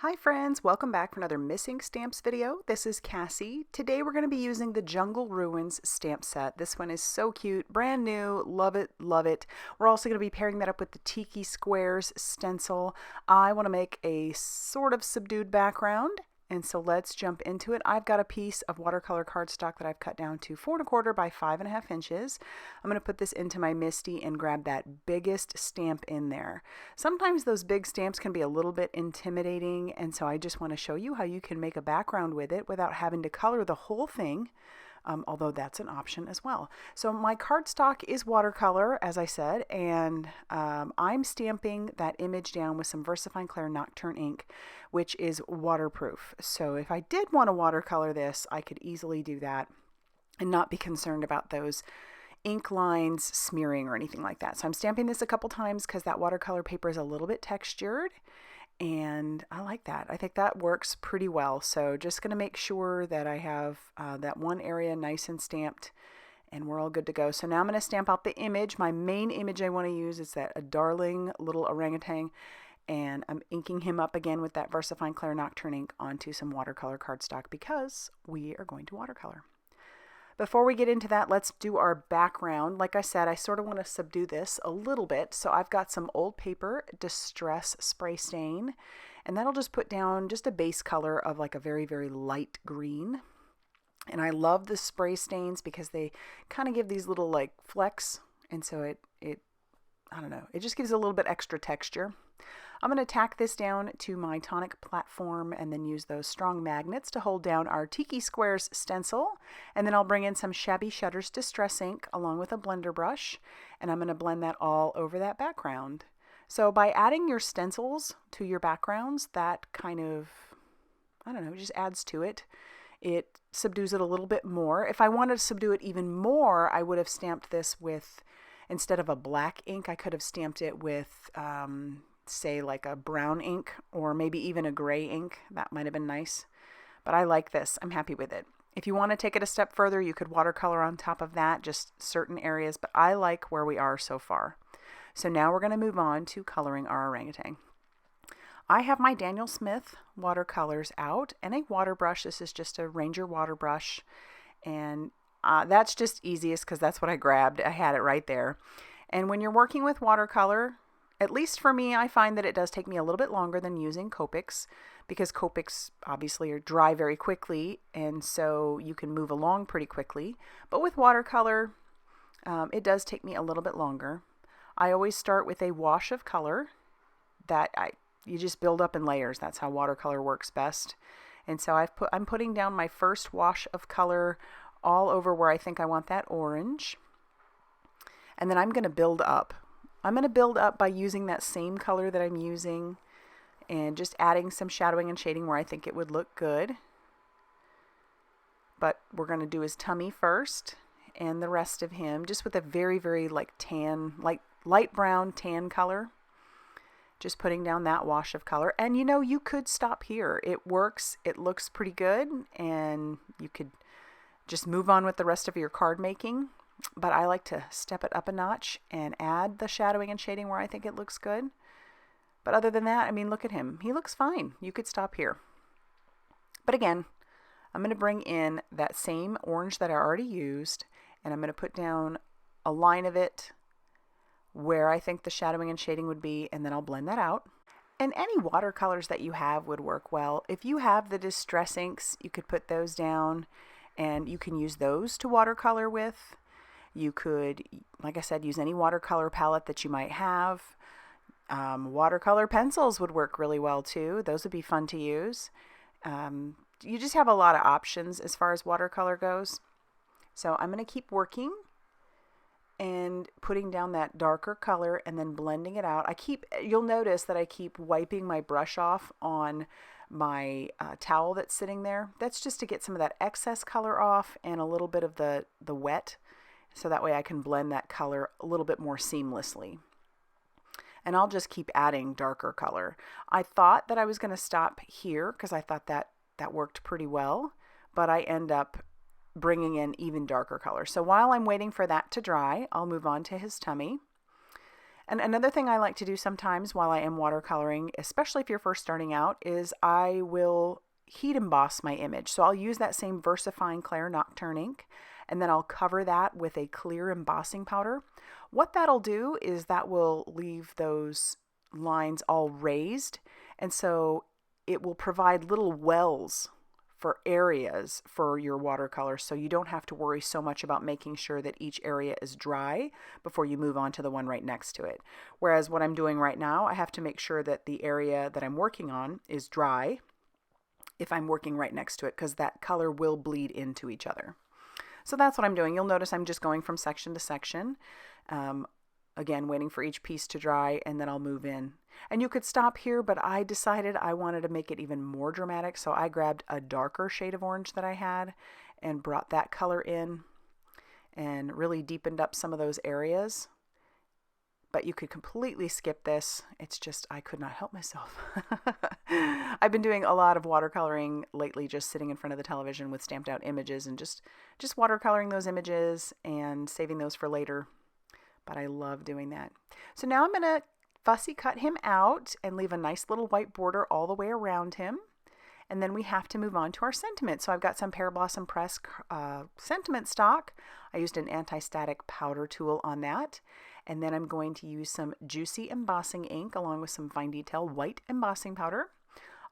Hi friends, welcome back for another Missing Stamps video. This is Cassie. Today we're going to be using the Jungle Ruins stamp set. This one is so cute, brand new, love it, love it. We're also going to be pairing that up with the Tiki Squares stencil. I want to make a sort of subdued background, and so let's jump into it. I've got a piece of watercolor cardstock that I've cut down to 4 1/4 by 5.5 inches. I'm going to put this into my MISTI and grab that biggest stamp in there. Sometimes those big stamps can be a little bit intimidating, and so I just want to show you how you can make a background with it without having to color the whole thing. Although that's an option as well. So my cardstock is watercolor, as I said, and I'm stamping that image down with some VersaFine Clair Nocturne ink, which is waterproof. So if I did want to watercolor this, I could easily do that and not be concerned about those ink lines smearing or anything like that. So I'm stamping this a couple times because that watercolor paper is a little bit textured. And I like that. I think that works pretty well. So just going to make sure that I have that one area nice and stamped, and we're all good to go. So now I'm going to stamp out the image. My main image I want to use is that a darling little orangutan, and I'm inking him up again with that VersaFine Clair Nocturne ink onto some watercolor cardstock because we are going to watercolor. Before we get into that, let's do our background. Like I said, I sort of want to subdue this a little bit. So I've got some old paper distress spray stain, and that'll just put down just a base color of like a very, very light green. And I love the spray stains because they kind of give these little like flecks. And so it I don't know, it just gives a little bit extra texture. I'm going to tack this down to my Tonic platform and then use those strong magnets to hold down our Tiki Squares stencil. And then I'll bring in some Shabby Shutters Distress ink along with a blender brush, and I'm going to blend that all over that background. So by adding your stencils to your backgrounds, that kind of, I don't know, just adds to it. It subdues it a little bit more. If I wanted to subdue it even more, I would have stamped this with, instead of a black ink, I could have stamped it with say like a brown ink or maybe even a gray ink. That might have been nice, but I like this. I'm happy with it. If you want to take it a step further, you could watercolor on top of that, just certain areas, but I like where we are so far. So now we're going to move on to coloring our orangutan. I have my Daniel Smith watercolors out and a water brush. This is just a Ranger water brush, and that's just easiest because that's what I grabbed. I had it right there. And when you're working with watercolor, at least for me, I find that it does take me a little bit longer than using Copics, because Copics obviously are dry very quickly, and so you can move along pretty quickly. But with watercolor, it does take me a little bit longer. I always start with a wash of color that you just build up in layers. That's how watercolor works best. And so I'm putting down my first wash of color all over where I think I want that orange. And then I'm going to build up. I'm going to build up by using that same color that I'm using and just adding some shadowing and shading where I think it would look good. But we're going to do his tummy first and the rest of him just with a very, very like tan, like light brown tan color. Just putting down that wash of color. And you know, you could stop here. It works. It looks pretty good, and you could just move on with the rest of your card making. But I like to step it up a notch and add the shadowing and shading where I think it looks good. But other than that, I mean, look at him. He looks fine. You could stop here. But again, I'm going to bring in that same orange that I already used, and I'm going to put down a line of it where I think the shadowing and shading would be, and then I'll blend that out. And any watercolors that you have would work well. If you have the distress inks, you could put those down, and you can use those to watercolor with. You could, like I said, use any watercolor palette that you might have. Watercolor pencils would work really well too. Those would be fun to use. You just have a lot of options as far as watercolor goes. So I'm going to keep working and putting down that darker color and then blending it out. You'll notice that I keep wiping my brush off on my towel that's sitting there. That's just to get some of that excess color off and a little bit of the wet. So that way I can blend that color a little bit more seamlessly. And I'll just keep adding darker color. I thought that I was going to stop here because I thought that worked pretty well, but I end up bringing in even darker color. So while I'm waiting for that to dry, I'll move on to his tummy. And another thing I like to do sometimes while I am watercoloring, especially if you're first starting out, is I will heat emboss my image. So I'll use that same VersaFine Clair Nocturne ink, and then I'll cover that with a clear embossing powder. What that'll do is that will leave those lines all raised, and so it will provide little wells for areas for your watercolor, so you don't have to worry so much about making sure that each area is dry before you move on to the one right next to it. Whereas what I'm doing right now, I have to make sure that the area that I'm working on is dry if I'm working right next to it, because that color will bleed into each other. So that's what I'm doing. You'll notice I'm just going from section to section. Again, waiting for each piece to dry, and then I'll move in. And you could stop here, but I decided I wanted to make it even more dramatic, so I grabbed a darker shade of orange that I had and brought that color in and really deepened up some of those areas. But you could completely skip this. It's just, I could not help myself. I've been doing a lot of watercoloring lately, just sitting in front of the television with stamped out images and just watercoloring those images and saving those for later. But I love doing that. So now I'm going to fussy cut him out and leave a nice little white border all the way around him. And then we have to move on to our sentiment. So I've got some Pearblossom Press sentiment stock. I used an anti-static powder tool on that. And then I'm going to use some juicy embossing ink along with some fine detail white embossing powder.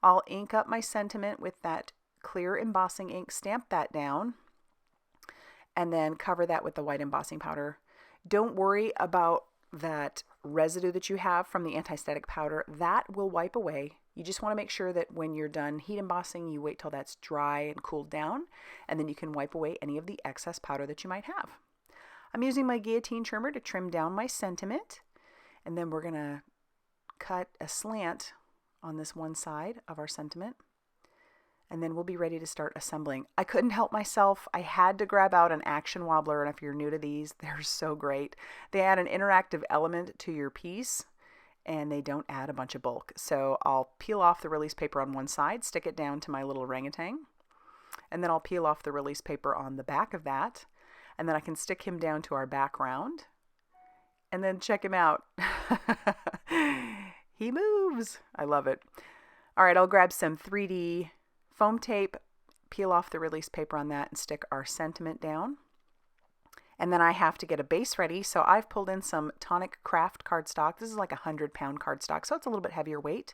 I'll ink up my sentiment with that clear embossing ink, stamp that down, and then cover that with the white embossing powder. Don't worry about that residue that you have from the anti-static powder. That will wipe away. You just want to make sure that when you're done heat embossing, you wait till that's dry and cooled down, and then you can wipe away any of the excess powder that you might have. I'm using my guillotine trimmer to trim down my sentiment, and then we're going to cut a slant on this one side of our sentiment, and then we'll be ready to start assembling. I couldn't help myself. I had to grab out an action wobbler, and if you're new to these, they're so great. They add an interactive element to your piece, and they don't add a bunch of bulk. So I'll peel off the release paper on one side, stick it down to my little orangutan, and then I'll peel off the release paper on the back of that, and then I can stick him down to our background, and then check him out. He moves. I love it. All right, I'll grab some 3D foam tape, peel off the release paper on that, and stick our sentiment down. And then I have to get a base ready, so I've pulled in some Tonic KRAFT cardstock. This is like 100-pound cardstock, so it's a little bit heavier weight.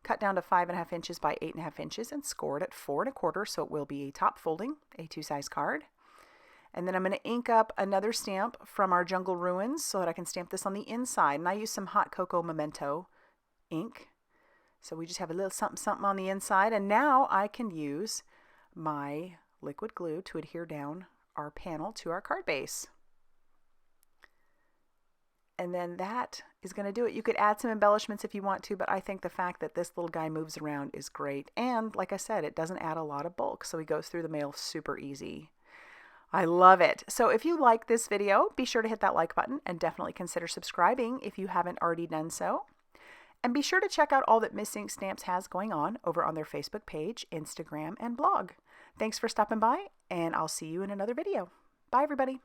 Cut down to 5.5 inches by 8.5 inches and scored at 4.25, so it will be a top folding A2 size card. And then I'm going to ink up another stamp from our Jungle Ruins so that I can stamp this on the inside. And I use some Hot Cocoa Memento ink. So we just have a little something on the inside. And now I can use my liquid glue to adhere down our panel to our card base. And then that is going to do it. You could add some embellishments if you want to, but I think the fact that this little guy moves around is great. And like I said, it doesn't add a lot of bulk, so he goes through the mail super easy. I love it. So if you like this video, be sure to hit that like button and definitely consider subscribing if you haven't already done so. And be sure to check out all that Miss Ink Stamps has going on over on their Facebook page, Instagram, and blog. Thanks for stopping by, and I'll see you in another video. Bye, everybody.